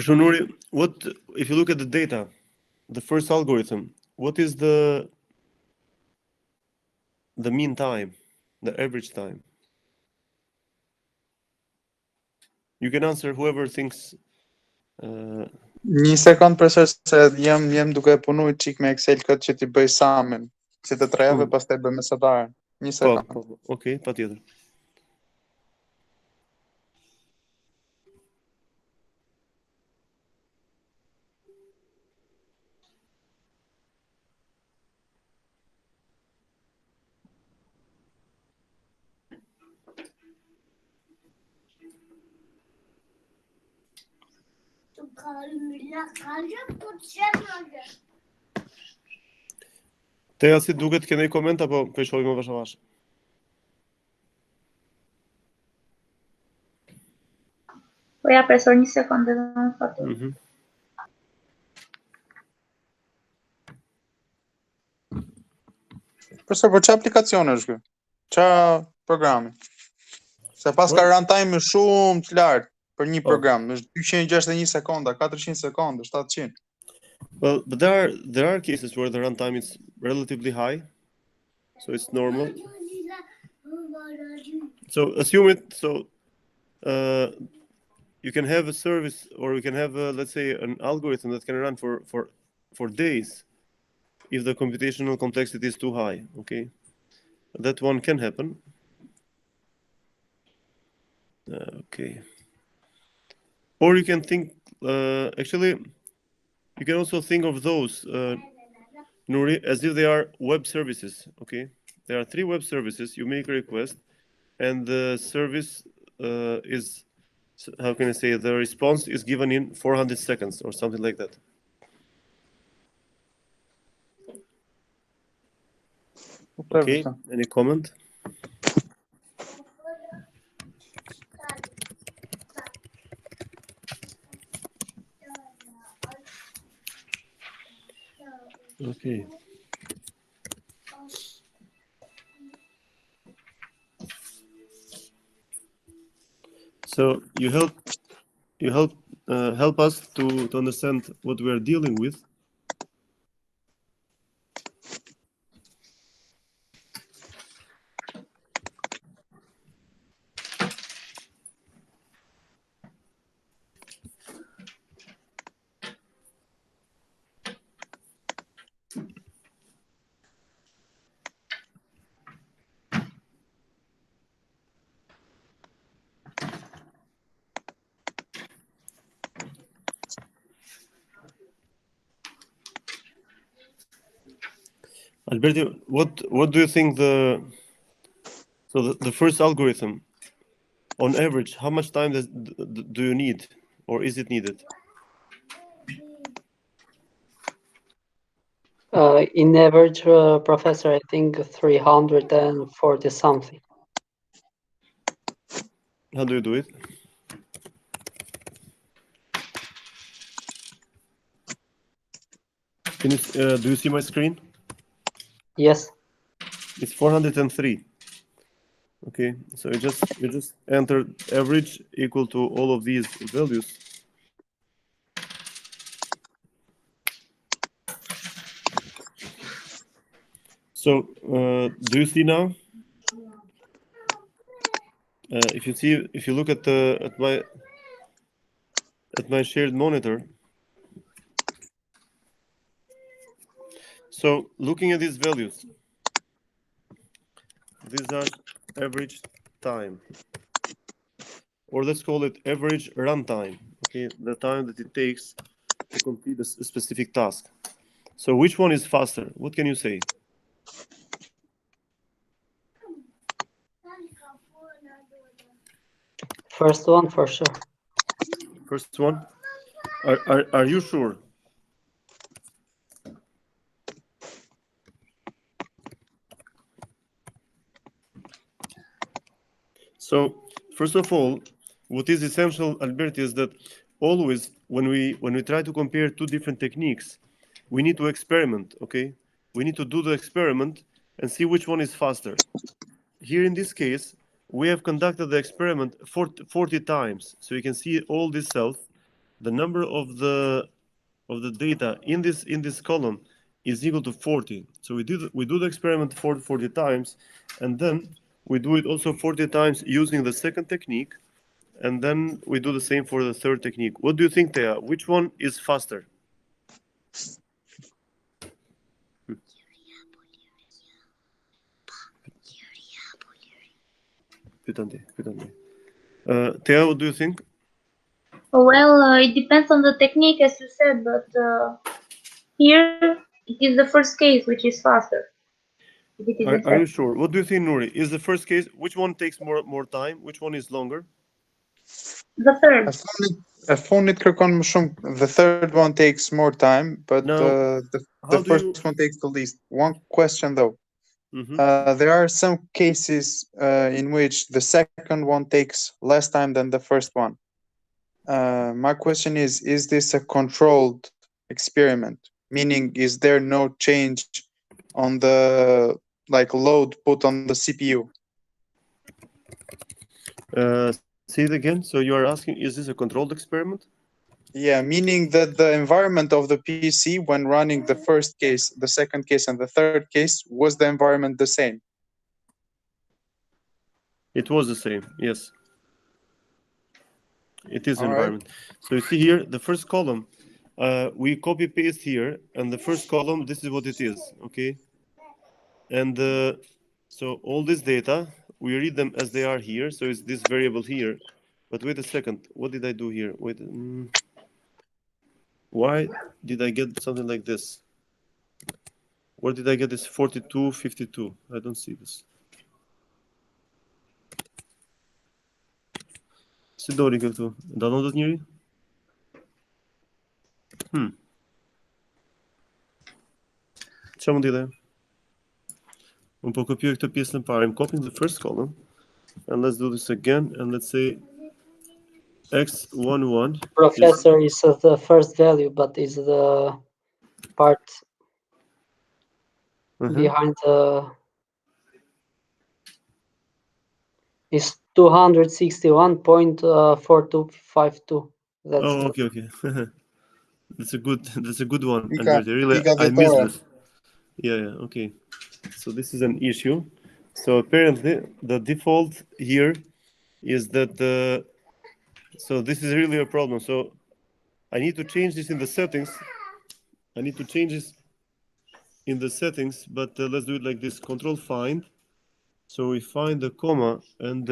Shunuri, what if you look at the data, the first algorithm, what is the mean time, the average time? You can answer whoever thinks. Një sekond profesor, se jam duke punu çik me Excel këtë që ti bëj samin. Si të treve, pastaj bëj mesataren. Një sekond. Po, okay, patjetër. Teja si duket, keni koment apo po shohim më vash avash? Po ja profesor, një sekondë dhe më fatë. Profesor, po ç'a aplikacioni është ky? Ç'a programi? Se pas ka runtime shumë të lartë për një program, është 261 sekonda, 400 sekonda, 700. Well, but there are cases where the runtime is relatively high, so it's normal. So assume it. So you can have a service, or you can have, let's say, an algorithm that can run for days if the computational complexity is too high. Okay, that one can happen. Okay, or you can think actually. You can also think of those, Nuri, as if they are web services, okay? There are 3 web services, you make a request, and the service is, how can I say, the response is given in 400 seconds or something like that. Okay, any comment? Okay. So you help us to understand what we are dealing with. Alberti, what do you think the first algorithm, on average, how much time do you need, or is it needed? In average, professor, I think 340 something. How do you do it? Can you, do you see my screen? Yes. It's 403. Okay, so you just enter average equal to all of these values. So do you see now? If you look at my shared monitor. So looking at these values, these are average time, or let's call it average runtime. Okay, the time that it takes to complete a specific task. So which one is faster? What can you say? First one for sure. First one? Are you sure? So first of all, what is essential, Albert, is that always when we try to compare two different techniques, we need to experiment. Okay, we need to do the experiment and see which one is faster. Here in this case, we have conducted the experiment 40 times, so you can see all this cells. The number of the data in this column is equal to 40. So we do the experiment 40 times, and then we do it also 40 times using the second technique, and then we do the same for the third technique. What do you think, Thea? Which one is faster? Thea, what do you think? Well, it depends on the technique, as you said, but here it is the first case which is faster. If it is the Are you second. sure? What do you think, Nuri? Is the first case, which one takes more time? Which one is longer? The third. A phone the third one takes more time, but Now, the how do you? first one takes the least. One question though. Mhm. There are some cases in which the second one takes less time than the first one. My question is this a controlled experiment? Meaning, is there no change on the load put on the CPU? Say it again. So you are asking, is this a controlled experiment? Yeah, meaning that the environment of the PC when running the first case, the second case, and the third case, was the environment the same? It was the same, yes. It is All right. environment. So you see here, the first column, we copy paste here, and the first column, this is what it is, okay? And so all this data, we read them as they are here. So it's this variable here. But wait a second, what did I do here? Wait, why did I get something like this? Where did I get this 42, 52? I don't see this. Седори както. Downloadът ни ли? Чему да е? Un po' copio këtë pjesën e parë. I'm copying the first column. And let's do this again. And let's say x11 Professor is the first value, but is the part behind the is 261.4252. That's Oh, okay. That's a good one. Pica- And really, pica I missed Vitória. this. Yeah, okay. So this is an issue. So apparently, the default here is that so this is really a problem. So I need to change this in the settings. I need to change this in the settings, but let's do it like this. Control find. So we find the comma and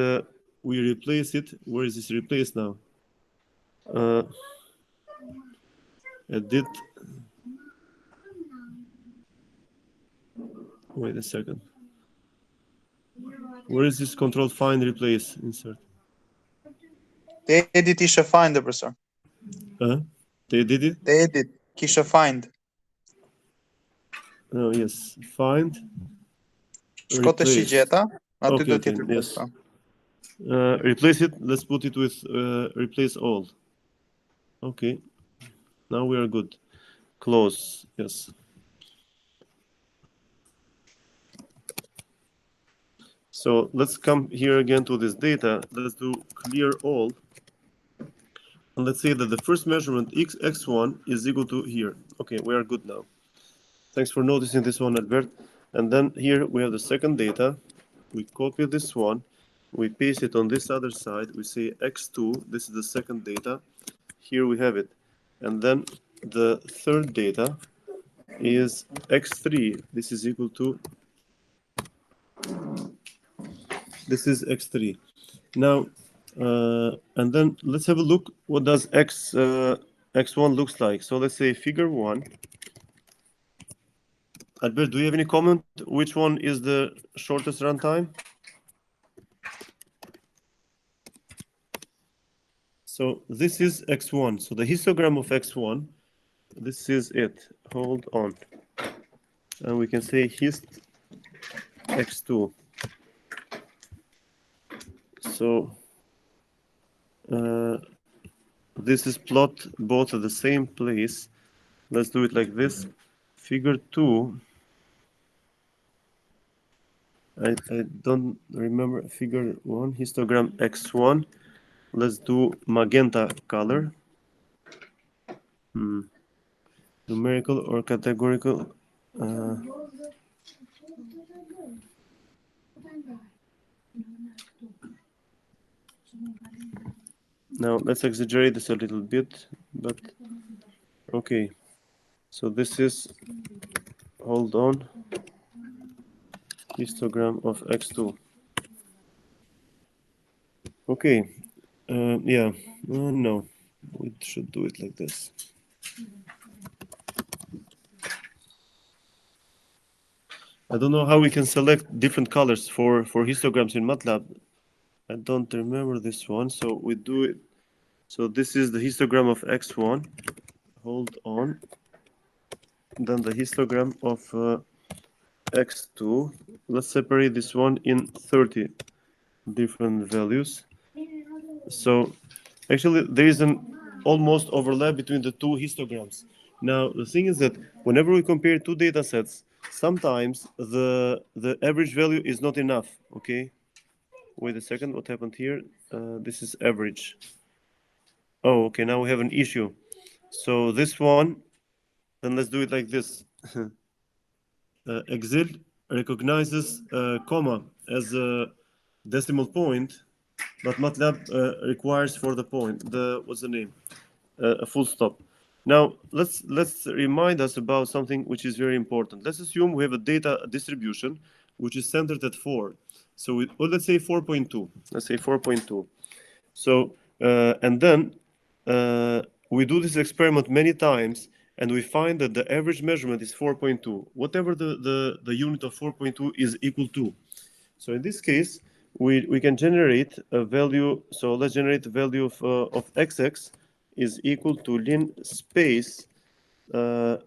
we replace it. Where is this replaced now? Edit. Wait a second. Where is this control find replace insert? The edit isha find, professor. They did it? The edit kisha find. Oh, yes. Find. Shkote Replace. shigjeta. Aty do Okay, t'jetë yes. replace. Replace it. Let's put it with replace all. Okay. Now we are good. Close. Yes. So let's come here again to this data. Let's do clear all. And let's say that the first measurement x1 is equal to here. Okay, we are good now. Thanks for noticing this one, Albert. And then here we have the second data. We copy this one. We paste it on this other side. We say x2. This is the second data. Here we have it. And then the third data is x3. This is equal to, this is x3. Now, and then let's have a look. What does x1 looks like? So let's say figure 1. Albert, do you have any comment? Which one is the shortest runtime? So this is x1. So the histogram of x1, this is it. Hold on. And we can say hist x2. So this is plot both at the same place. Let's do it like this. Figure 2. I don't remember figure 1, histogram x1. Let's do magenta color. Numerical or categorical. Now let's exaggerate this a little bit, but okay. So this is, hold on, histogram of x2. Okay, yeah, no, we should do it like this. I don't know how we can select different colors for histograms in MATLAB. I don't remember this one, so we do it. So this is the histogram of x1. Hold on. Then the histogram of x2. Let's separate this one in 30 different values. So actually there is an almost overlap between the two histograms. Now the thing is that whenever we compare two data sets, sometimes the average value is not enough. Okay, wait a second, what happened here? This is average. Oh, okay, now we have an issue. So this one, then let's do it like this. Excel recognizes comma as a decimal point, but MATLAB requires for the point, what's the name? A full stop. Now let's remind us about something which is very important. Let's assume we have a data distribution which is centered at 4. So well, let's say 4.2. Let's say 4.2. So and then we do this experiment many times, and we find that the average measurement is 4.2, whatever the unit of 4.2 is equal to. So in this case, we can generate a value. So let's generate the value of xx is equal to lin space. Let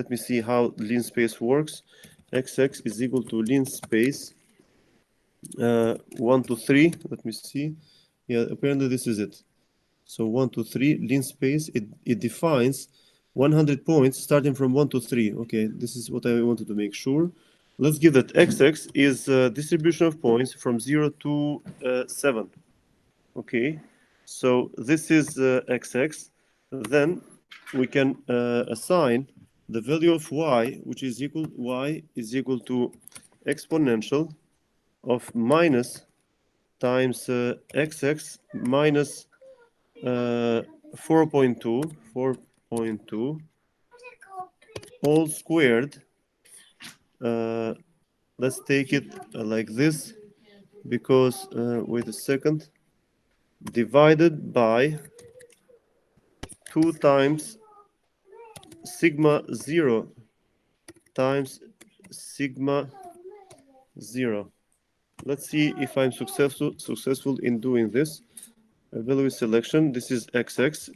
me see how lin space works. Xx is equal to lin space 1 to 3. Let me see. Yeah, apparently this is it. So 1 to 3 lin space. It defines 100 points starting from 1 to 3. Okay, this is what I wanted to make sure. Let's give that xx is a distribution of points from 0 to 7. Okay, so this is xx. Then we can assign the value of y, which is equal to exponential of minus times xx minus 4.2 all squared. Let's take it like this, because wait a second, divided by 2 times sigma 0 times sigma 0. Let's see if I'm successful in doing this. Evaluate selection. This is xx,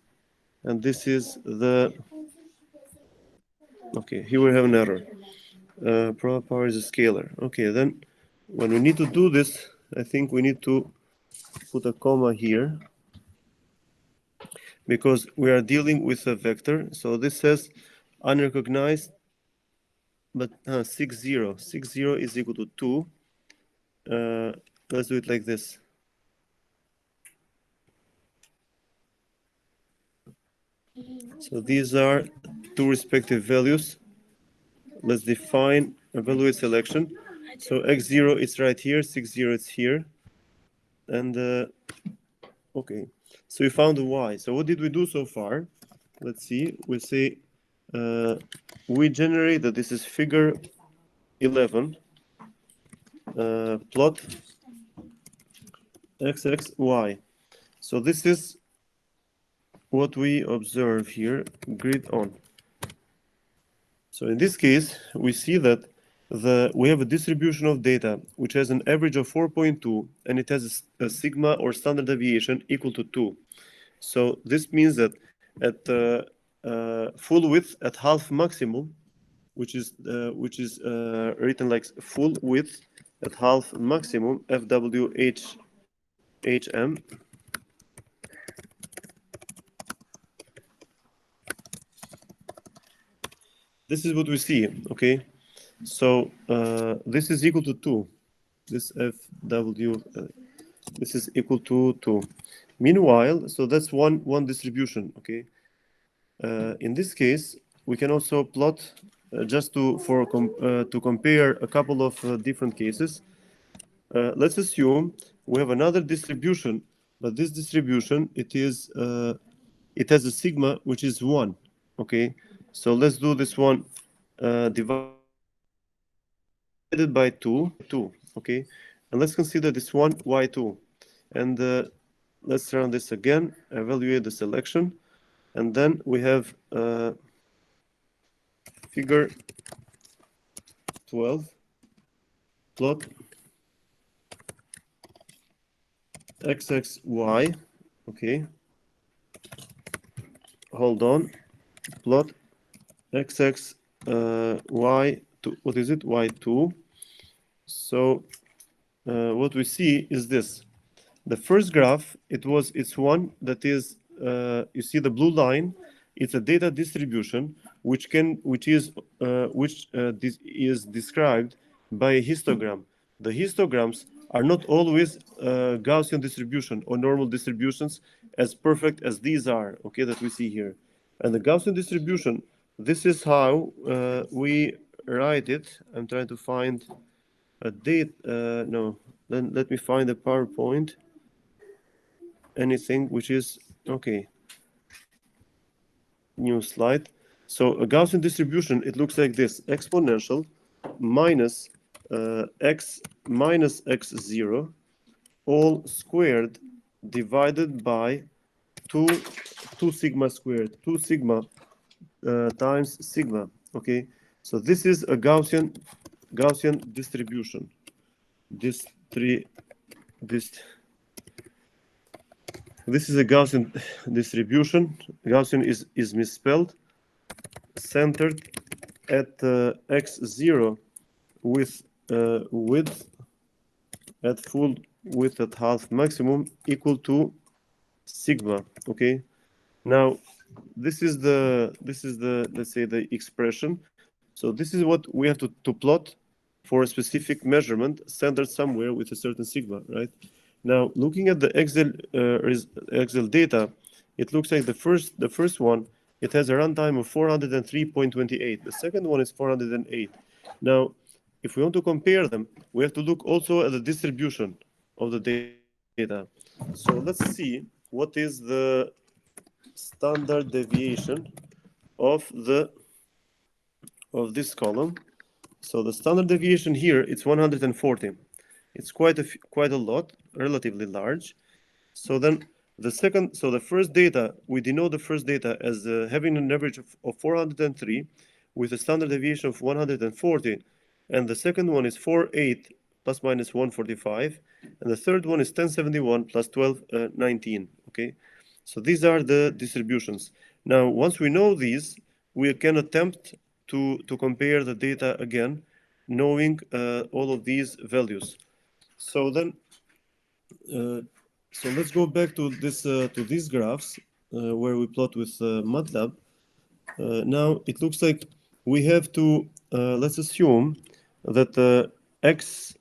and this is the. Okay, here we have an error. Proper power is a scalar. Okay, then when we need to do this, I think we need to put a comma here, because we are dealing with a vector. So this says unrecognized, but 60 is equal to 2. Let's do it like this. So these are two respective values. Let's define evaluate selection. So x0 is right here, 60 is here, and okay. So we found the y. So what did we do so far? Let's see. We say we generated. This is figure 11. Plot xx y. So this is what we observe here. Grid on. So in this case, we see that we have a distribution of data which has an average of 4.2, and it has a sigma or standard deviation equal to 2. So this means that at full width at half maximum, which is written like full width at half maximum, FWH HM. This is what we see, okay? So this is equal to 2. This FW, this is equal to 2. Meanwhile, so that's one distribution, okay? In this case, we can also plot just to compare a couple of different cases. Let's assume we have another distribution, but this distribution it has a sigma which is 1. Okay, so let's do this one divided by 2. Okay, and let's consider this one y2, and let's run this again. Evaluate the selection, and then we have figure 12 plot xxy. Okay, hold on, plot xx y2. What is it? Y2. So what we see is this. The first graph, it's one that is you see the blue line. It's a data distribution which is described by a histogram. The histograms are not always Gaussian distribution or normal distributions as perfect as these are. Okay, that we see here, and the Gaussian distribution. This is how we write it. I'm trying to find a date. No, then let me find the PowerPoint. Anything which is okay. New slide. So a Gaussian distribution, it looks like this: exponential minus x minus x0 all squared divided by 2 sigma squared, 2 sigma times sigma. Okay, so this is a Gaussian distribution. This is a Gaussian distribution. Gaussian is misspelled. Centered at x0 with width at full width at half maximum equal to sigma. Okay. Now this is the let's say the expression. So this is what we have to plot for a specific measurement centered somewhere with a certain sigma, right? Now looking at the Excel data, it looks like the first one, it has a runtime of 403.28. The second one is 408. Now, if we want to compare them, we have to look also at the distribution of the data. So let's see what is the standard deviation of this column. So the standard deviation here, it's 140. It's quite a lot, relatively large. So then the first data, we denote the first data as having an average of 403 with a standard deviation of 140. And the second one is 48 plus minus 145. And the third one is 1071 plus 1219. Okay, so these are the distributions. Now, once we know these, we can attempt to compare the data again, knowing all of these values. So then, so let's go back to these graphs where we plot with MATLAB. Now it looks like we have to let's assume that x10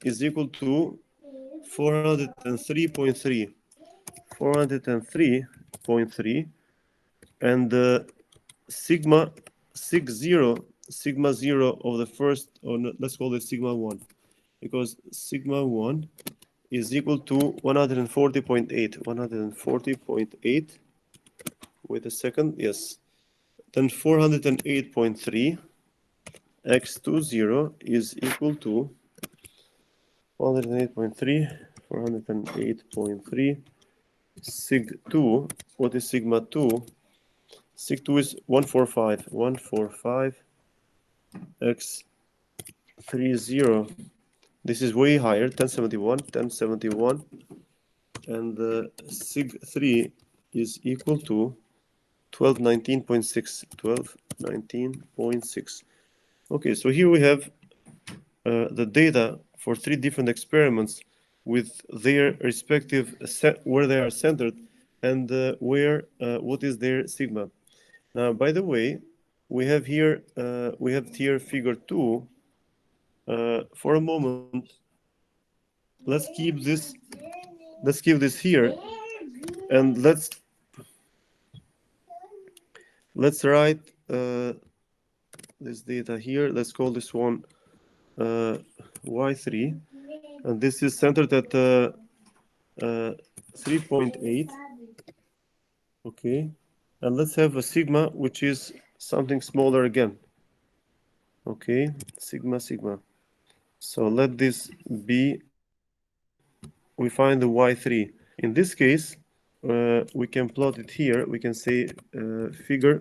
is equal to 403.3, 403.3, and sigma 0 of the first, or let's call it sigma 1, because sigma 1 is equal to 140.8. 140.8. Wait a second. Yes. Then 408.3 x20 is equal to 408.3. 408.3 sig2. What is sigma 2? Sig2 is 145. 145 x30. This is way higher, 1071, and sig3 is equal to 1219.6. 1219.6. Okay, so here we have the data for 3 different experiments with their respective where they are centered and what is their sigma. Now, by the way, we have here figure 2. For a moment, let's keep this here, and let's write this data here. Let's call this one y3, and this is centered at 3.8. Okay, and let's have a sigma which is something smaller again. Okay, sigma. So let this be, we find the y3. In this case, we can plot it here. We can say figure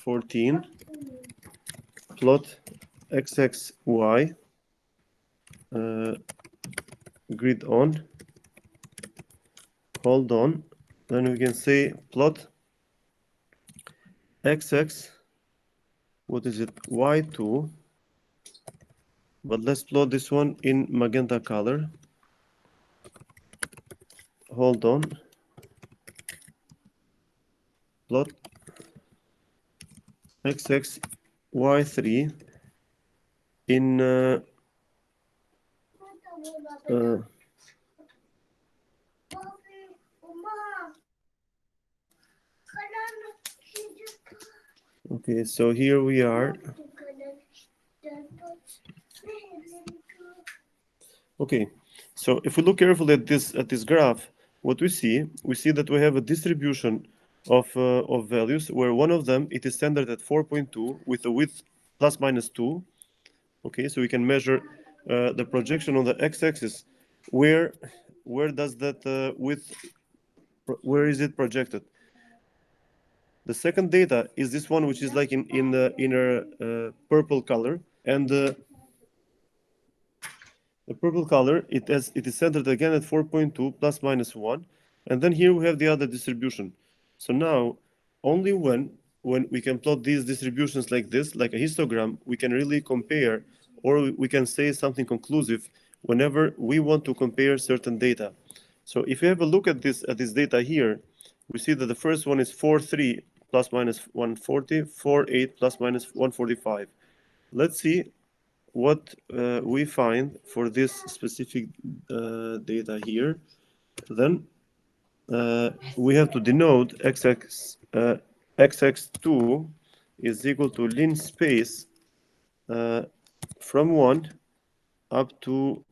14, plot xxy, grid on, hold on. Then we can say plot xx, what is it, y2, but let's plot this one in magenta color. Hold on. Plot xx y3 in okay, so here we are. Okay, so if we look carefully at this graph, what we see that we have a distribution of values where one of them, it is centered at 4.2 with a width plus minus 2. Okay, so we can measure the projection on the x-axis. Where does that width, where is it projected? The second data is this one, which is like in the inner purple color, and the purple color, it is centered again at 4.2 plus minus 1, and then here we have the other distribution. So now, only when we can plot these distributions like this, like a histogram, we can really compare, or we can say something conclusive whenever we want to compare certain data. So if you have a look at this data here, we see that the first one is 4.3 plus minus 140, 4.8 plus minus 145. Let's see what we find for this specific data here. Then we have to denote xx2 is equal to lin space from 1 up to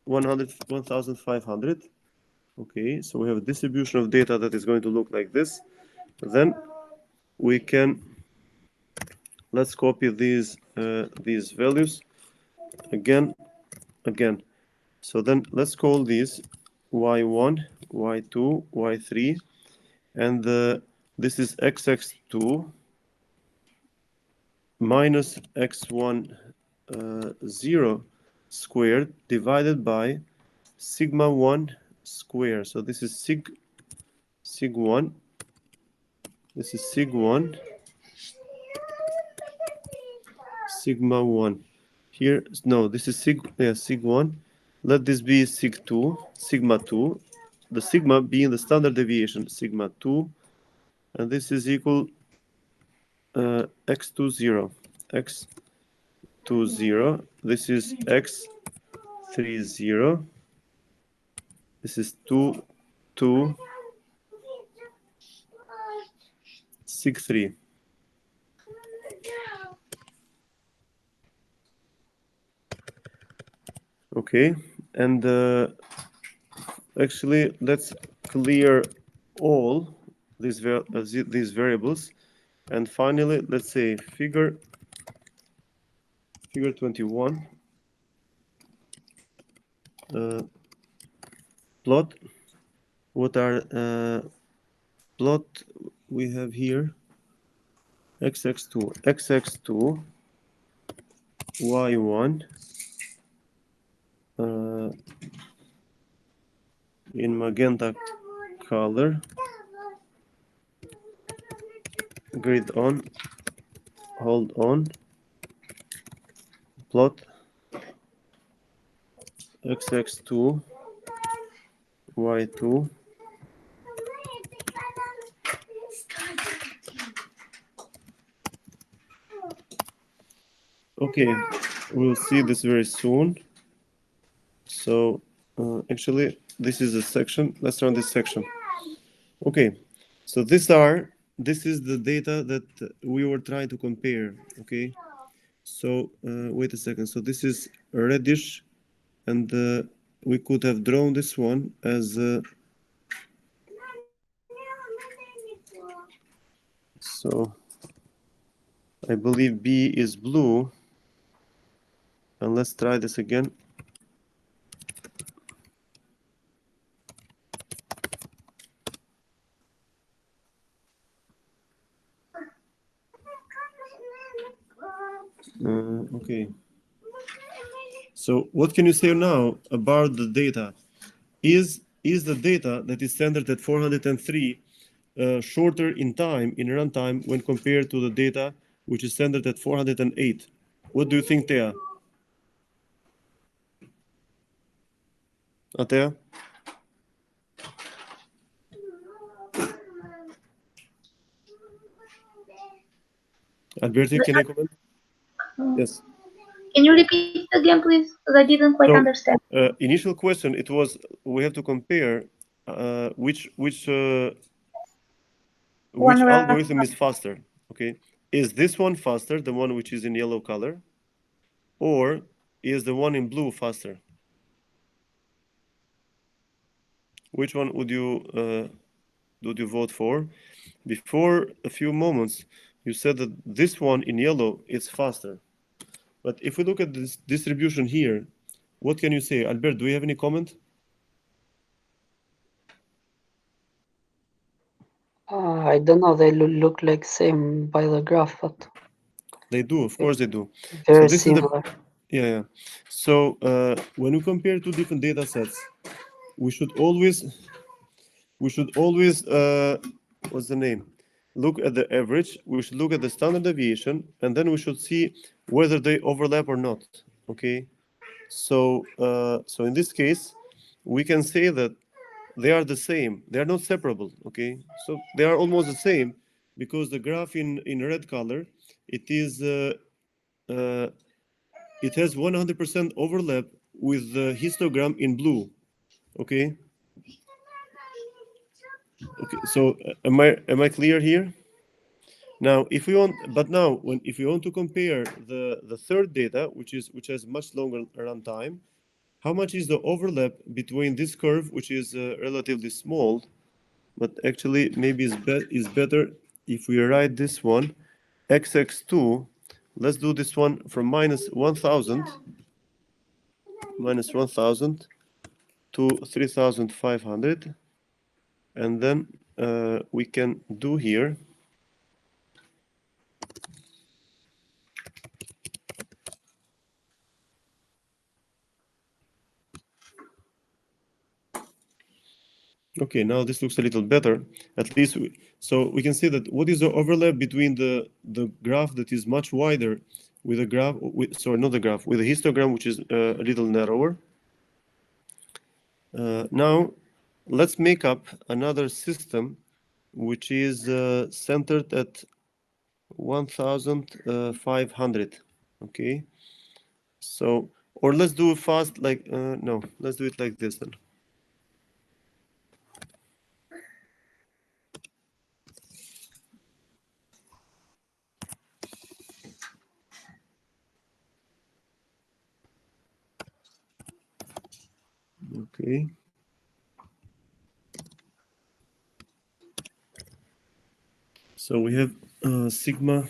1500. Okay, so we have a distribution of data that is going to look like this. Then we can, let's copy these values again. So then let's call these y1, y2, y3, and this is xx2 minus x1 0 squared divided by sigma 1 square. So this is sig 1. This is sig 1, sigma 1. Here, no, this is sig 1. Let this be sig 2, sigma 2. The sigma being the standard deviation, sigma 2. And this is equal x20, x20. This is x30. This is 2, 2, sig 3. Okay, and actually let's clear all these variables, and finally let's say figure 21, plot what are plot we have here xx2 y1 in magenta color, grid on, hold on, plot xx2 y2 okay, we'll see this very soon. So actually this is a section. Let's run this section. Okay, so this is the data that we were trying to compare. Okay, so wait a second. So this is reddish, and we could have drawn this one as so I believe B is blue, and let's try this again. Okay. So what can you say now about the data? Is the data that is centered at 403 shorter in time, in runtime, when compared to the data which is centered at 408? What do you think, Thea? Thea? Alberti, can I comment? Yes. Can you repeat again, please? Because I didn't quite So, understand. initial question, it was we have to compare which algorithm is faster. Okay, is this one faster, the one which is in yellow color, or is the one in blue faster? Which one would you vote for? Before a few moments, you said that this one in yellow is faster. But if we look at this distribution here, what can you say? Albert, do you have any comment? I don't know. They look like same by the graph, but They do, of course they do. very So this similar. is yeah. So when we compare two different data sets, we should always what's the name? Look at the average. We should look at the standard deviation, and then we should see whether they overlap or not. Okay. So so in this case, we can say that they are the same. They are not separable. Okay. So they are almost the same because the graph in red color, it is it has 100% overlap with the histogram in blue. Okay. Okay. So am I clear here? Now, if we want, but now, if we want to compare the third data, which has much longer runtime, how much is the overlap between this curve, which is relatively small, but actually maybe is better if we write this one, xx2. Let's do this one from minus 1,000 to 3,500, and then we can do here. Okay, now this looks a little better. At least, so we can see that what is the overlap between the graph that is much wider with a graph, sorry, not the graph, with a histogram which is a little narrower. Now, let's make up another system which is centered at 1,500. Okay, so or let's do it fast. Like no, let's do it like this then. Okay. So we have sigma.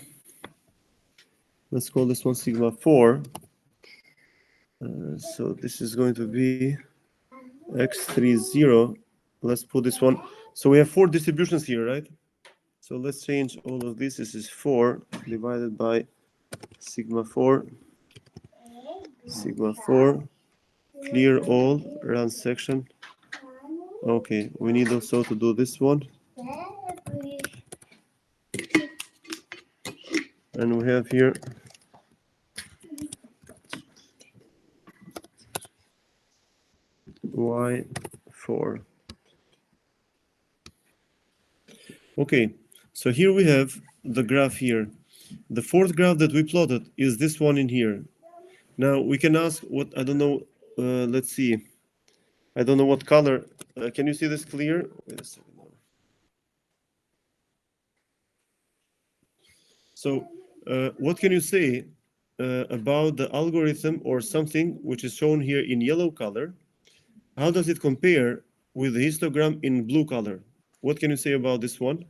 Let's call this one sigma 4. So this is going to be x30. Let's put this one. So we have 4 distributions here, right? So let's change all of this. This is 4 divided by sigma 4. Sigma 4. Clear all, run section. Okay, we need also to do this one. And we have here Y4. Okay, so here we have the graph here. The fourth graph that we plotted is this one in here. Now we can ask what, I don't know, let's see. I don't know what color. Can you see this clear? Wait a second now. So what can you say about the algorithm or something which is shown here in yellow color? How does it compare with the histogram in blue color? What can you say about this one?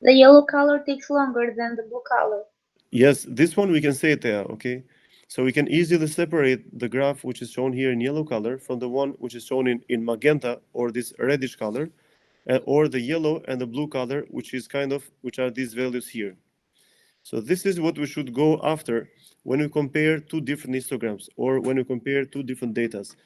The yellow color takes longer than the blue color. Yes, this one we can say it there, okay? So we can easily separate the graph which is shown here in yellow color from the one which is shown in magenta or this reddish color, or the yellow and the blue color, which is which are these values here. So this is what we should go after when we compare two different histograms or when we compare two different datas.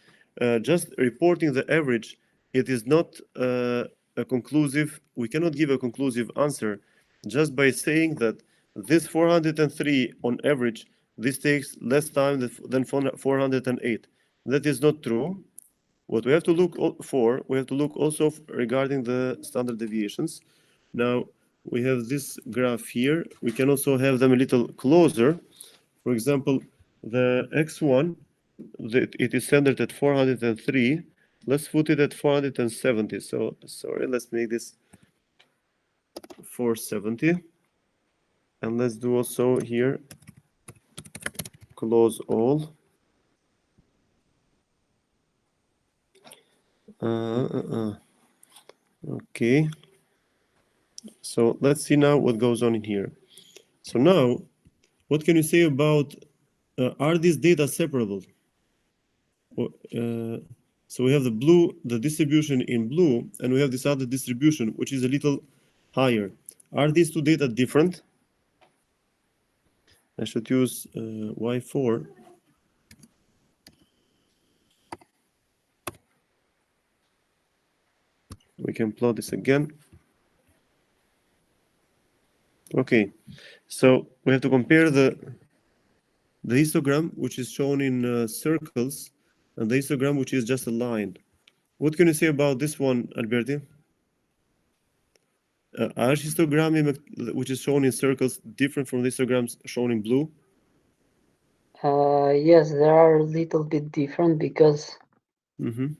Just reporting the average, it is not a conclusive, we cannot give a conclusive answer just by saying that this 403 on average, this takes less time than 408. That is not true. What we have to look for, we have to look also regarding the standard deviations. Now, we have this graph here. We can also have them a little closer. For example, the x1, it is centered at 403. Let's put it at 470. So, sorry, let's make this 470. And let's do also here, close all. Okay. So let's see now what goes on in here. So now, what can you say about, are these data separable? So we have the distribution in blue, and we have this other distribution, which is a little higher. Are these two data different? I should use Y4. We can plot this again. Okay, so we have to compare the histogram, which is shown in circles, and the histogram, which is just a line. What can you say about this one, Alberti? Are histogram which is shown in circles different from the histograms shown in blue? Yes, they are a little bit different because Mm-hmm.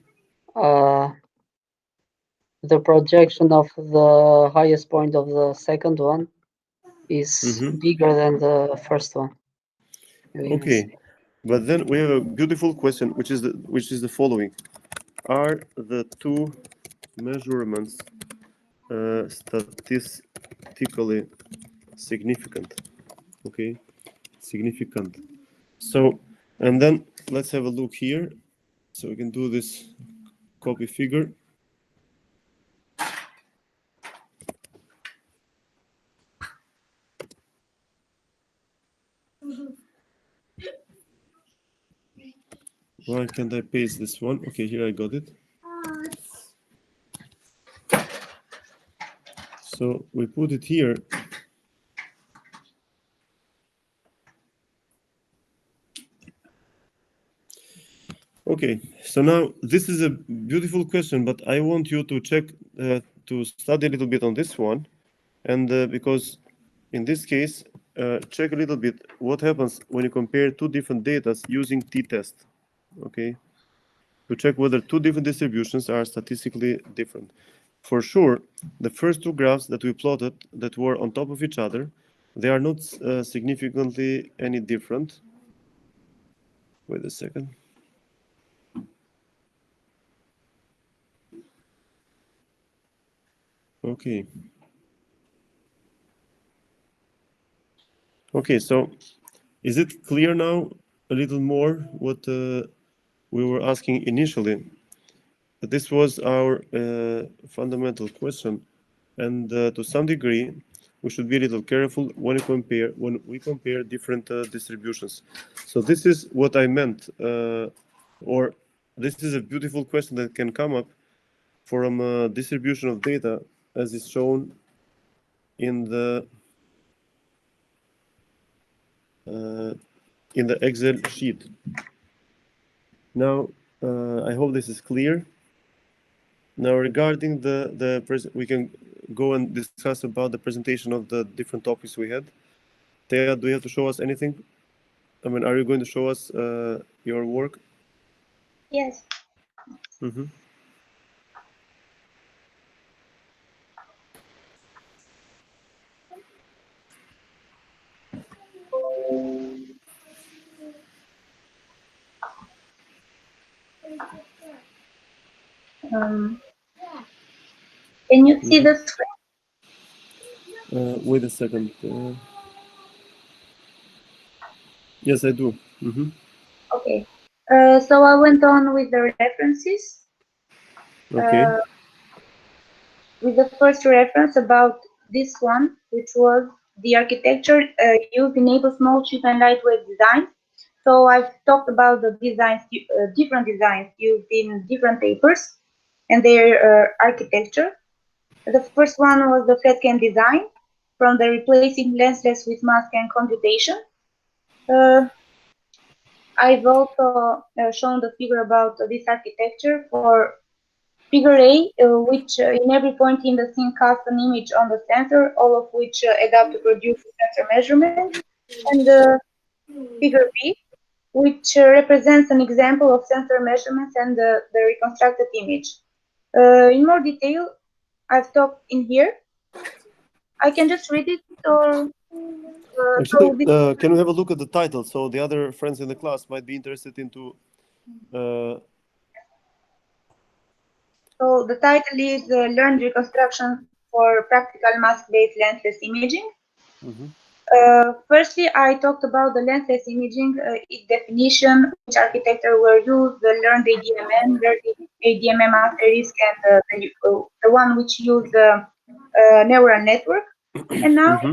The projection of the highest point of the second one is bigger than the first one. Okay, but then we have a beautiful question, which is the following: are the two measurements statistically significant? Okay, significant. So, and then let's have a look here. So we can do this copy figure. Why can't I paste this one? Okay, here I got it. So we put it here. Okay, so now this is a beautiful question, but I want you to check, to study a little bit on this one. And because in this case, check a little bit what happens when you compare two different data using t-test, okay? To check whether two different distributions are statistically different. For sure, the first two graphs that we plotted that were on top of each other, they are not significantly any different. Wait a second. Okay. Okay, so is it clear now a little more what we were asking initially? This was our fundamental question, and to some degree, we should be a little careful when we compare different distributions. So this is what I meant, or this is a beautiful question that can come up from a distribution of data as is shown in the Excel sheet. Now, I hope this is clear. Now, regarding we can go and discuss about the presentation of the different topics we had. Thea, do you have to show us anything? I mean, are you going to show us your work? Yes. Mm-hmm. Can you see the screen? Wait a second. Yes, I do. Mm-hmm. Okay. So I went on with the references. Okay. With the first reference about this one, which was the architecture used enables small, cheap, and lightweight design. So I've talked about the designs, different designs used in different papers and their architecture. The first one was the flat can design, from the replacing lensless with mask and computation. I've also shown the figure about this architecture for figure A, which in every point in the scene casts an image on the sensor, all of which add up to produce a sensor measurement. And figure B, which represents an example of sensor measurements and the reconstructed image. In more detail, I've talked in here. I can just read it, or Actually, can we have a look at the title so the other friends in the class might be interested into? So the title is Learned Reconstruction for Practical Mask-Based Lensless Imaging. Mm-hmm. Firstly, I talked about the lensless imaging, its definition, which architecture were used, the learned ADMM, learned ADMM asterisk, and the one which used the neural network. And now I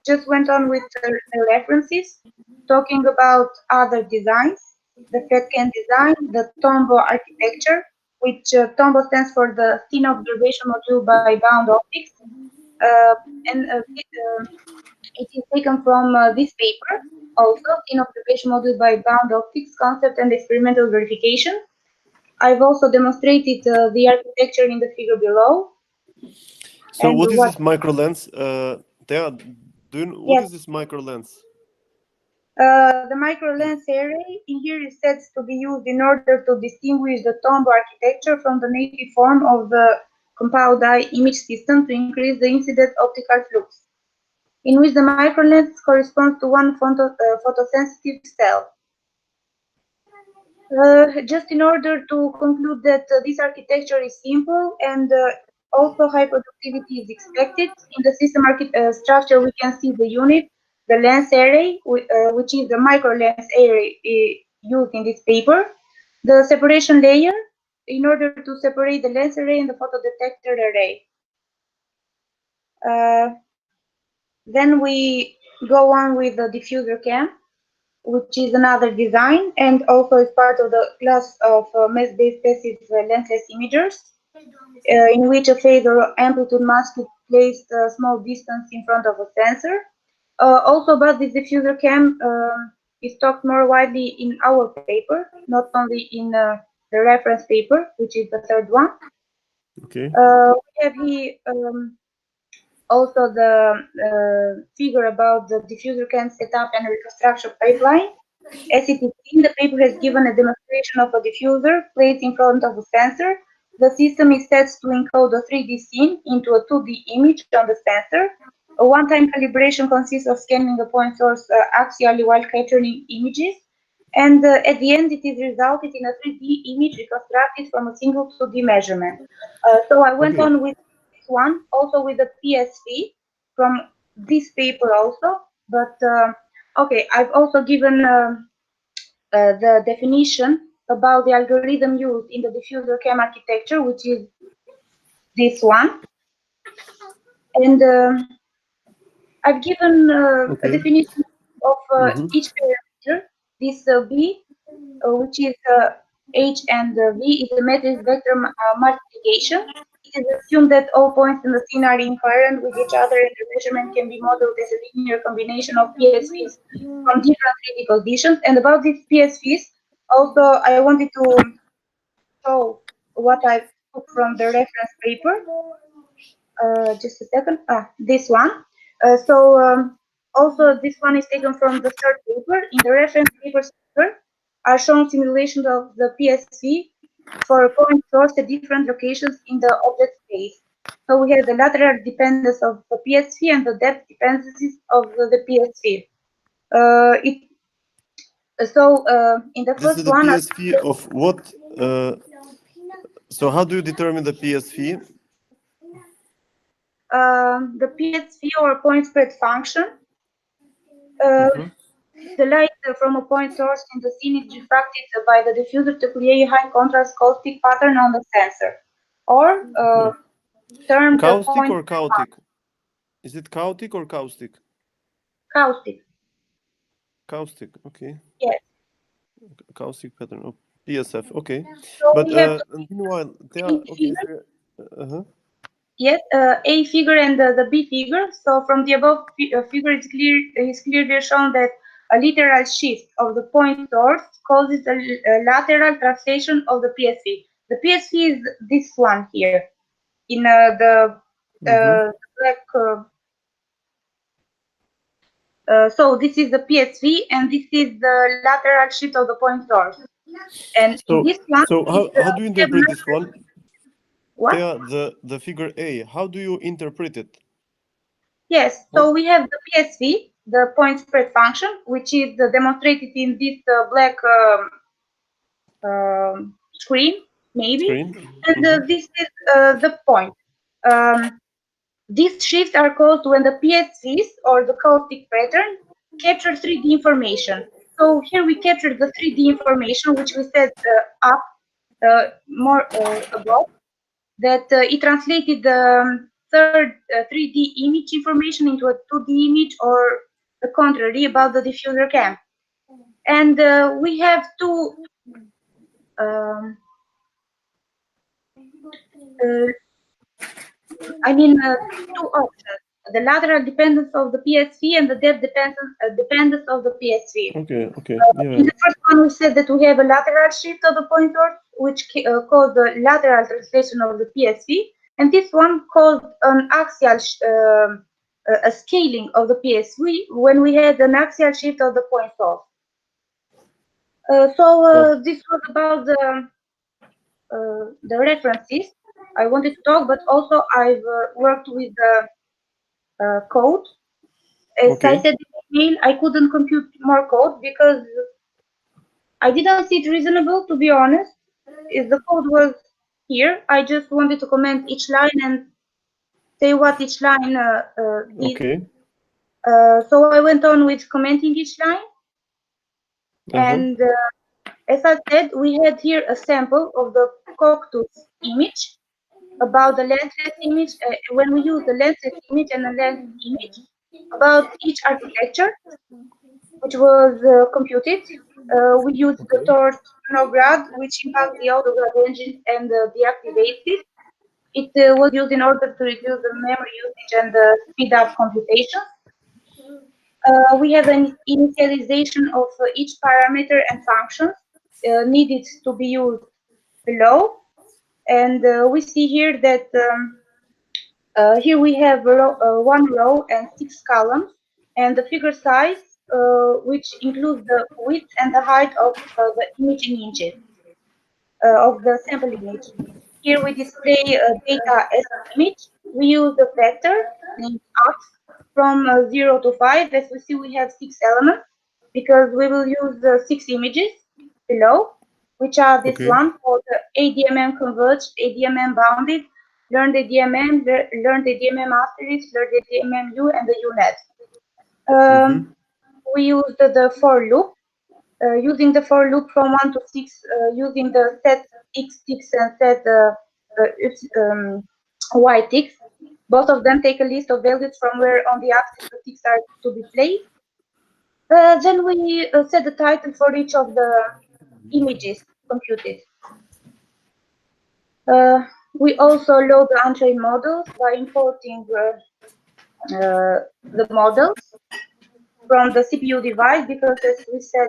just went on with the references, talking about other designs, the FedCan design, the Tombo architecture, which Tombo stands for the Thin Observation Module by Bound Optics. It is taken from this paper, also in observation module by bound optics, concept and experimental verification. I've also demonstrated the architecture in the figure below. So and what is this micro lens? Thea, what Yes. is this micro lens? The micro lens array in here is said to be used in order to distinguish the Tombow architecture from the native form of the compound eye image system to increase the incident optical flux, in which the microlens corresponds to one photosensitive cell. Just in order to conclude that this architecture is simple and also high productivity is expected, in the system structure we can see the unit, the lens array, which is the micro lens array used in this paper, the separation layer, in order to separate the lens array and the photodetector array. Then we go on with the diffuser cam, which is another design and also is part of the class of mass-based passive lensless imagers, in which a phase or amplitude mask is placed a small distance in front of a sensor. Also about this diffuser cam is talked more widely in our paper, not only in the reference paper, which is the third one. Okay. We have here also the figure about the diffuser cam setup and reconstruction pipeline. As it is seen, the paper has given a demonstration of a diffuser placed in front of a sensor. The system is set to encode a 3D scene into a 2D image on the sensor. A one-time calibration consists of scanning the point source axially while capturing images. And at the end, it is resulted in a 3D image reconstructed from a single 2D measurement. So I went on with this one, also with the PSV from this paper also. But okay, I've also given the definition about the algorithm used in the diffuser cam architecture, which is this one. And I've given a definition of each parameter. This B, which is H and V, is a matrix vector multiplication. It is assumed that all points in the scene are invariant with each other, and the measurement can be modeled as a linear combination of PSVs from different 3D conditions. And about these PSVs, Also, I wanted to show what I took from the reference paper. Just a second. This one. Also, this one is taken from the third paper. In the reference paper are shown simulations of the PSV for point source at different locations in the object space. So we have the lateral dependence of the PSV and the depth dependencies of the PSV. In the This first is the one, PSV of what? So how do you determine the PSV? the PSV or point spread function. The light from a point source in the scene is refracted by the diffuser to create a high contrast caustic pattern on the sensor, or termed the Caustic point or caustic? Is it caustic or caustic? caustic. Caustic, okay. Yes. Caustic pattern of PSF, okay. So But we have meanwhile, they A are okay. figure. So, Yes, A figure and the B figure. So from the above figure, it's clearly shown that a lateral shift of the point source causes a lateral translation of the PSV. The PSV is this one here in the black. So this is the PSV, and this is the lateral shift of the point source. And in this one, so how do you interpret this one? What? The figure A. How do you interpret it? Yes, so we have the PSV, the point spread function, which is demonstrated in this black screen, maybe. And this is the point. These shifts are caused when the PSVs, or the caustic pattern, capture 3D information. So here we captured the 3D information, which we set up more above, that it translated the third 3D image information into a 2D image, or the contrary, about the diffuser cam. And we have two two options: the lateral dependence of the PSV and the depth dependence of the PSV. Okay. In the first one, we said that we have a lateral shift of the point source, which caused the lateral translation of the PSV, and this one caused an axial a scaling of the PSV when we had an axial shift of the point source. This was about the references I wanted to talk, but also I've worked with the code. As I said in the email, I couldn't compute more code because I didn't see it reasonable, to be honest. If the code was here, I just wanted to comment each line and say what each line did. Okay. So I went on with commenting each line. And as I said, we had here a sample of the cactus image about the lensless image. When we use the lensless image and the lens image, about each architecture, which was computed, we used the torch Nograd, which impacts the autograd engine and deactivates it. It was used in order to reduce the memory usage and speed up computation. We have an initialization of each parameter and function needed to be used below. And we see here that here we have one row and 6 columns, and the figure size, which includes the width and the height of the image in inches of the sample image. Here we display data as image. We use the vector named x from 0 to 5. As we see, we have 6 elements because we will use 6 images below, which are this one called ADMM converged, ADMM bounded, learned ADMM, learned ADMM asterisk, learned ADMM U, and the UNet. We used the for loop. Using the for loop from 1 to 6, using the set x6 and set y6. Both of them take a list of values from where on the axis the ticks are to be placed. Then we set the title for each of the images computed. We also load the untrained models by importing the models from the CPU device, because as we said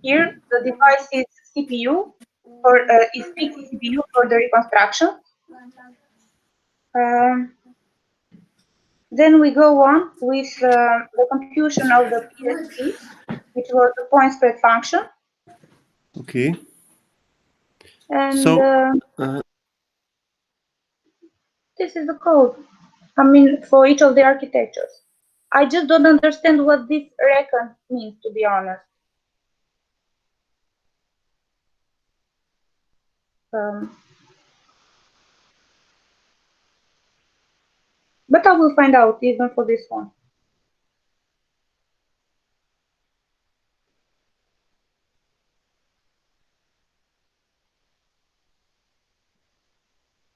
here, the device is CPU or is fixed CPU for the reconstruction. Then we go on with the computation of the PSP, which was the point spread function. Okay. And So this is the code. I mean, for each of the architectures. I just don't understand what this reckon means, to be honest. But I will find out even for this one.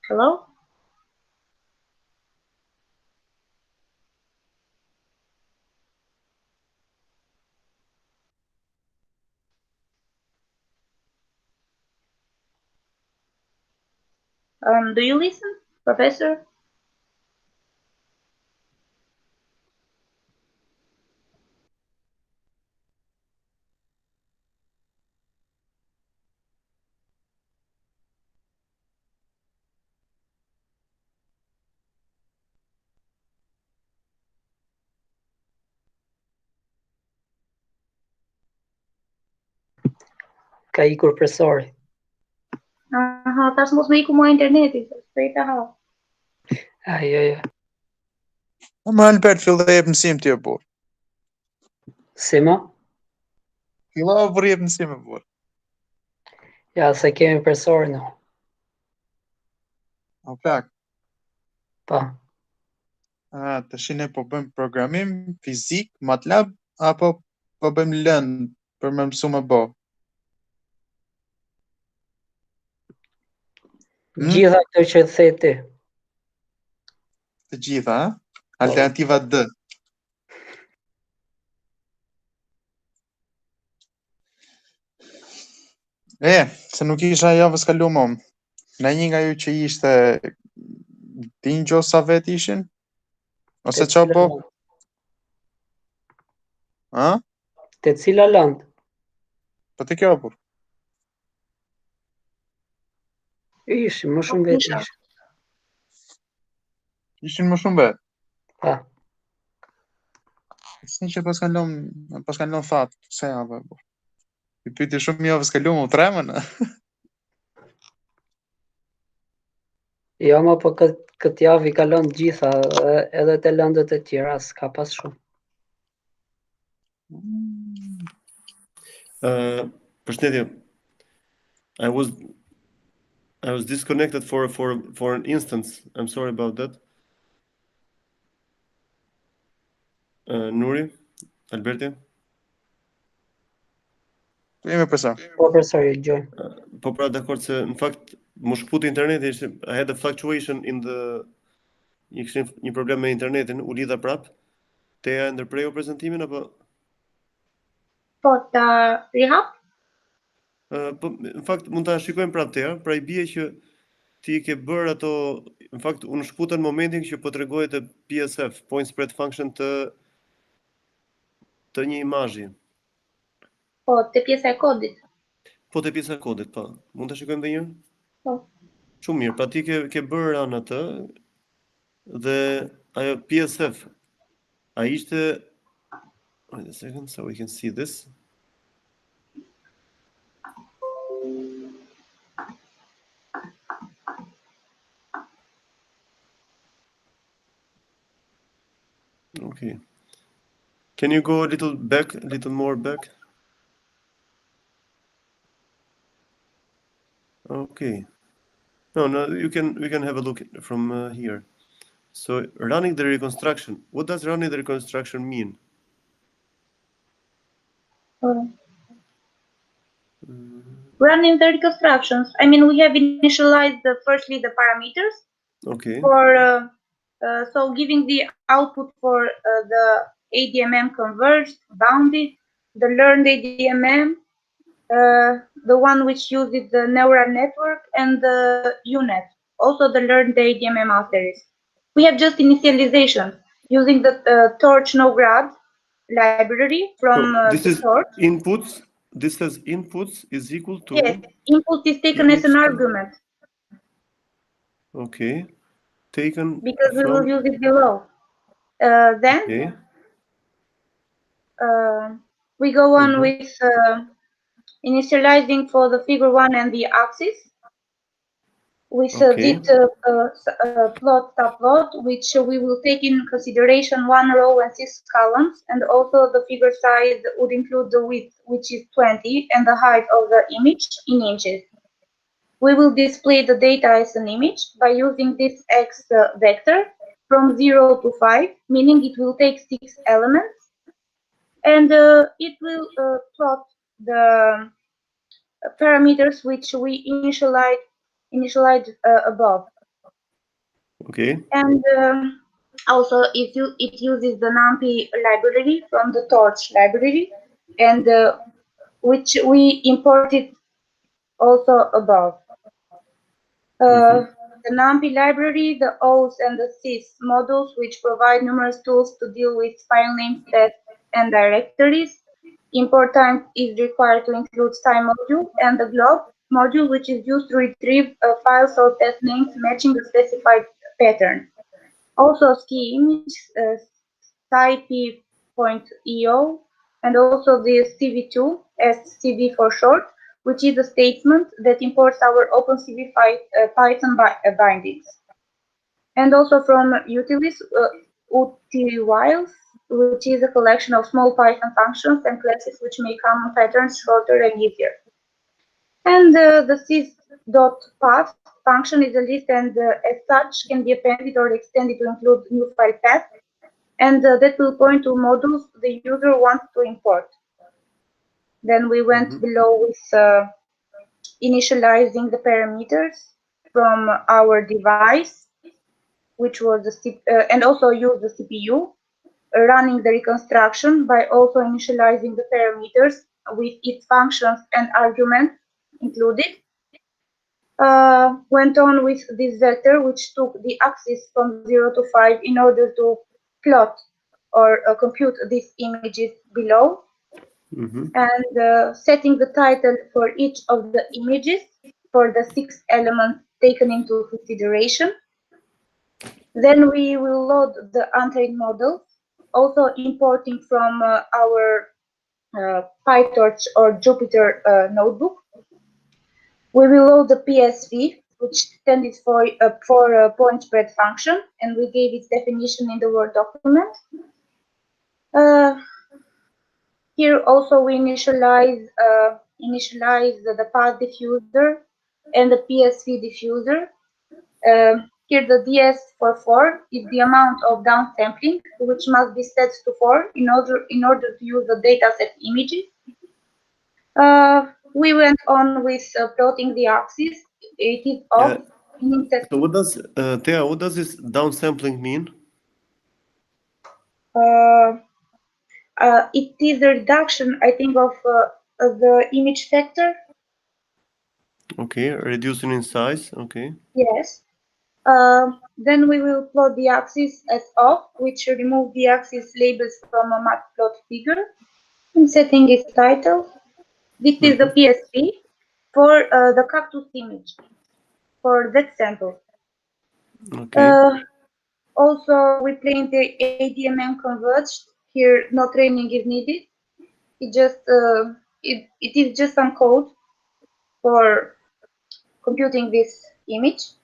Hello? Do you listen, Professor? Ka ikur presori. Aha, tash mos me iku mua interneti, s'prej ta ha. Jo. Më Albert, filloj jep mësim ti burr. Si më? Fillo burr jep mësim burr. Ja, se kemi presorin. O plak. Po. Tash ne po bëjmë programim, fizik, MATLAB apo po bëjmë lënd për më mësu më bo? Gjitha këto që the ti. Të gjitha, ha? Alternativa D. Se nuk isha javës kaluar më. Në një nga ju që ishte din gjo sa vet ishin? Ose qa bo? Ha? Te cila land? Po të kjo burr. Ishin, më shumë vetë ishin. Ishin më shumë vet. Pa. Si që pas kanë lënë thatë, se javë burr. I pyti shumë javës kaluar, u tremën. Jo, më po këtë javë i kalon gjitha, edhe te lëndët e tjera, s'ka pas shumë. Përshëndetje. I was disconnected for an instance. I'm sorry about that. Nuri, Alberti. Jemi profesor. Po profesor, gjoj. Po pra dakord se në fakt më shkputi interneti, I had a fluctuation in the një problem me internetin, u lidha prap. Teja ndërprejo prezantimin apo? Po ta rihap? Po në fakt mund ta shikojmë prap Teja, pra i bie që ti ke bërë ato, në fakt unë shkputa në momentin që po tregoj të PSF, point spread function të një imazhi. Po, te pjesa e kodit. Po te pjesa e kodit, po. Mund ta shikojmë edhe një herë? Po. Shumë mirë, pra ti ke bërë anë atë dhe ajo PSF ai ishte wait a second so we can see this. Okay. Can you go a little more back? Okay. No, we can have a look from here. So running the reconstruction. What does running the reconstruction mean? Running the reconstructions. I mean, we have initialized firstly the parameters. Okay. For so giving the output for the ADMM converged, bounded, the learned ADMM, the one which uses the neural network, and the UNet, also the learned ADMM asterisk. We have just initialization using the Torch Nograd library from this is Torch. inputs this says inputs is equal to Yes, input is taken as an image. argument Okay, taken because we will from. use it below. Then Okay. we go on Mhm. with initializing for the figure 1 and the axis with Okay. dit plot subplot, which we will take in consideration 1 row and 6 columns, and also the figure size would include the width, which is 20, and the height of the image in inches. We will display the data as an image by using this X vector from 0 to 5, meaning it will take 6 elements, and it will plot the parameters which we initialized above. Okay. And also it uses the NumPy library from the Torch library, and which we imported also above. The NumPy library, the OS and the sys modules, which provide numerous tools to deal with file names, paths, and directories. Import time is required to include time module, and the glob module, which is used to retrieve files or path names matching a specified pattern. Also ski image, scip.io, and also the CV2, SCV for short, which is a statement that imports our OpenCV Python bindings. And also from utilities, utililes, which is a collection of small Python functions and classes which make common patterns shorter and easier. And the sys.path function is a list, and as such can be appended or extended to include new file paths, and that will point to modules the user wants to import. Then we went below with initializing the parameters from our device, which was the and also use the CPU, running the reconstruction by also initializing the parameters with its functions and arguments included. Went on with this vector, which took the axis from 0 to 5 in order to plot or compute these images below, and setting the title for each of the images for the 6 elements taken into consideration. Then we will load the untrained models, also importing from our PyTorch or Jupyter notebook. We will load the PSV, which stands for point spread function, and we gave its definition in the Word document. Here also we initialize the path diffuser and the PSV diffuser. Here the DS for 4 is the amount of downsampling, which must be set to 4 in order to use the dataset images. We went on with plotting the axis. It is off, meaning that. So what does Thea, what does this downsampling mean? It is a reduction, I think, of the image factor. Okay, reducing in size. Okay. Yes. Then we will plot the axis as off, which remove the axis labels from a matplot figure, and setting its title. This is the PSV for the cactus image, for that sample. Okay. Also, we plane the ADMM converged. Here, no training is needed. It is just some code for computing this image.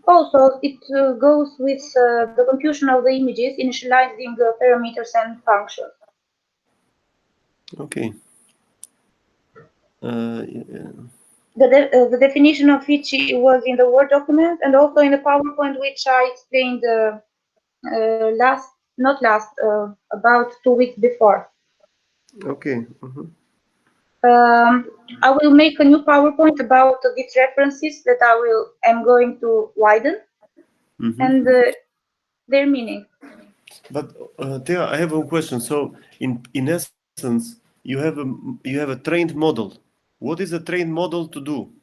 Also, it goes with the computation of the images, initializing parameters and functions. Okay. The definition of which was in the Word document and also in the PowerPoint, which I explained about 2 weeks before. Okay. I will make a new PowerPoint about these references that I'm going to widen and their meaning. But Thea, I have a question. So in essence, you have a trained model. What is a trained model to do?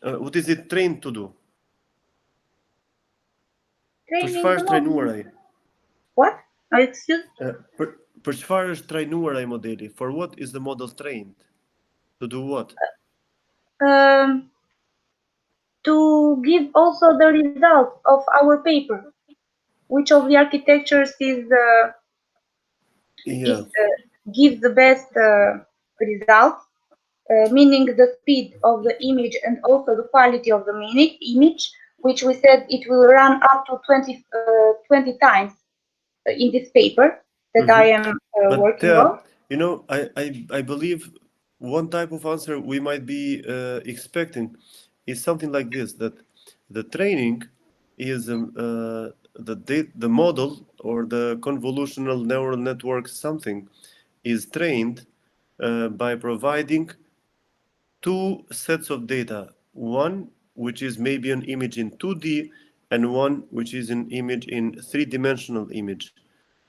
What is it trained to do? Training the model. Trainen. What? Excuse? Për çfarë është trajnuar ai modeli? For what is the model trained? To do what? To give also the result of our paper. Which of the architectures gives the best result, meaning the speed of the image and also the quality of the image, which we said it will run up to 20 times in this paper that I am working on. You know, I believe one type of answer we might be expecting is something like this: that the training is the model or the convolutional neural network something is trained by providing two sets of data, one which is maybe an image in 2D and one which is an image in three-dimensional image.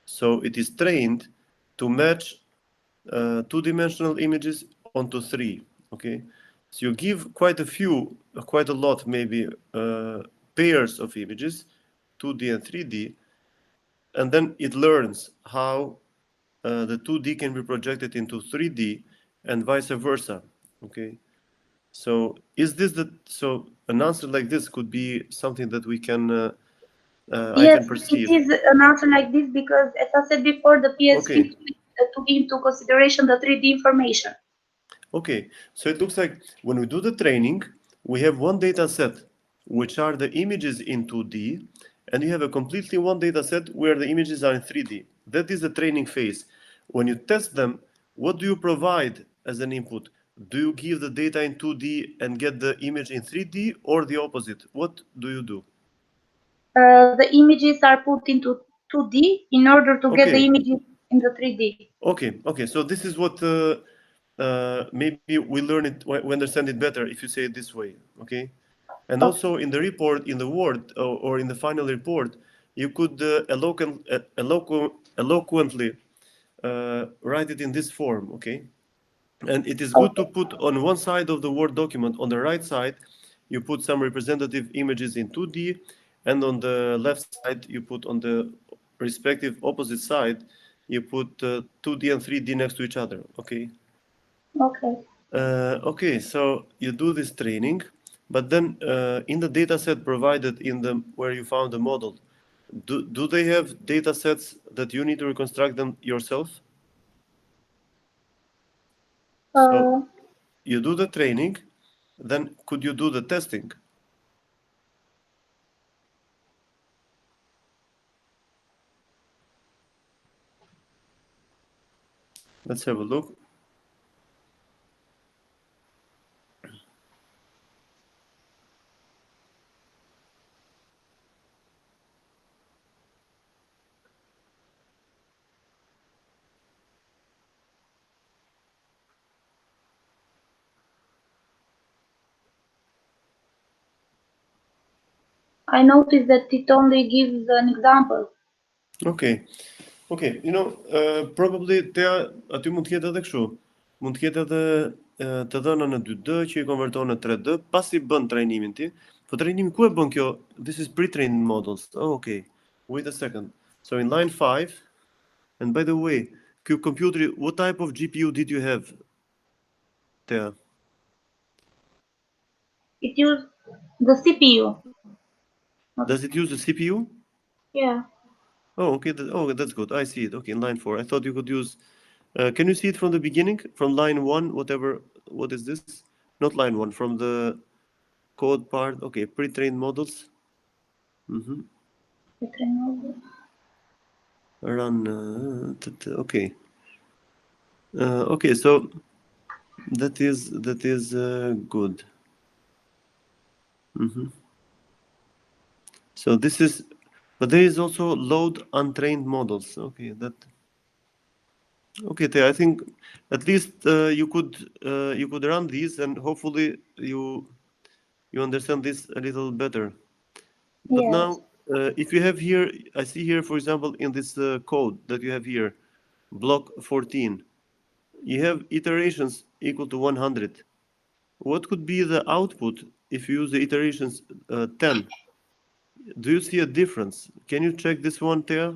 So it is trained to match two-dimensional images onto three. Okay, so you give quite a lot, maybe pairs of images, 2D and 3D, and then it learns how the 2D can be projected into 3D and vice versa. Okay, so is this an answer like this could be something that we can I can perceive? It is an answer like this because, as I said before, the PS50 took into consideration the 3D information. Okay, so it looks like when we do the training, we have one data set, which are the images in 2D, and you have a completely one data set where the images are in 3D. That is the training phase. When you test them, what do you provide as an input? Do you give the data in 2D and get the image in 3D, or the opposite? What do you do? The images are put into 2D in order to get the images in the 3D. Okay. So this is what maybe we learn it, we understand it better if you say it this way. Okay. And also in the report, in the Word, or in the final report, you could eloquently write it in this form. Okay. And it is good to put on one side of the Word document, on the right side, you put some representative images in 2D, and on the left side, you put on the respective opposite side, you put 2D and 3D next to each other. Okay. Okay, so you do this training, but then in the data set provided in the where you found the model, do they have data sets that you need to reconstruct them yourself? So you do the training, then could you do the testing? Let's have a look. I noticed that it only gives an example. Okay. You know, probably aty mund të jetë edhe kështu. Mund të ketë edhe të dhëna në 2D që i konverton në 3D, pasi bën trajnimin ti. Po trajnimin ku e bën kjo? This is pre-trained models. Oh, okay. Wait a second. So in line 5, and by the way, ky computeri, what type of GPU did you have there? It used the CPU. Does it use the CPU? Yeah. Oh, okay. That's good. I see it. Okay, in line 4. I thought you could use. Can you see it from the beginning, from line 1, whatever? What is this? Not line 1, from the code part. Okay, pre-trained models. Run. Okay. Okay, so that is good. So this is, but there is also load untrained models. Okay, that. Okay, I think at least you could run these, and hopefully you understand this a little better. But now, if you have here, I see here, for example, in this code that you have here, block 14, you have iterations equal to 100. What could be the output if you use the iterations 10? Do you see a difference? Can you check this one, Thea?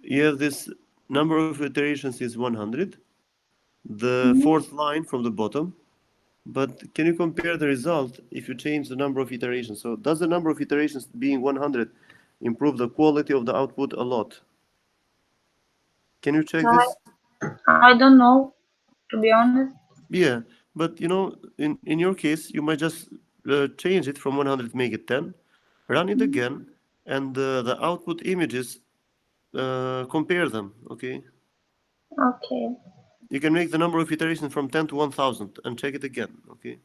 You have this number of iterations is 100. The fourth line from the bottom. But can you compare the result if you change the number of iterations? So does the number of iterations being 100 improve the quality of the output a lot? Can you check this? I don't know, to be honest. Yeah, but you know, in your case, you might just change it from 100, make it 10, run it again, and the output images, compare them, okay? Okay. You can make the number of iterations from 10 to 1000 and check it again, okay?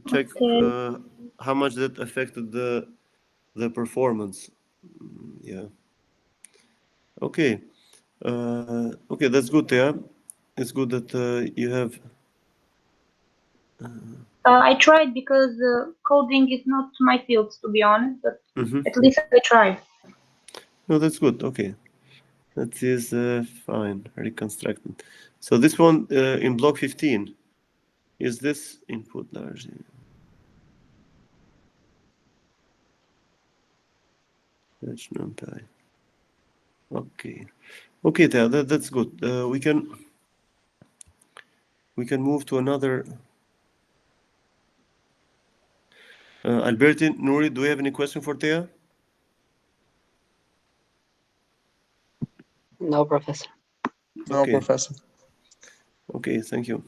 Check Okay. how much that affected the performance. Yeah. Okay. Okay, that's good, yeah. It's good that you have. I tried because coding is not my field, to be honest, but at least I tried. No, that's good. Okay. That is fine. Reconstructed. So this one in block 15, is this input largely? That's numpy. Okay. Okay, that's good. We can move to another. Alberti, Nuri, do you have any question for Thea? No, Professor. No, Okay. Professor. Okay, thank you.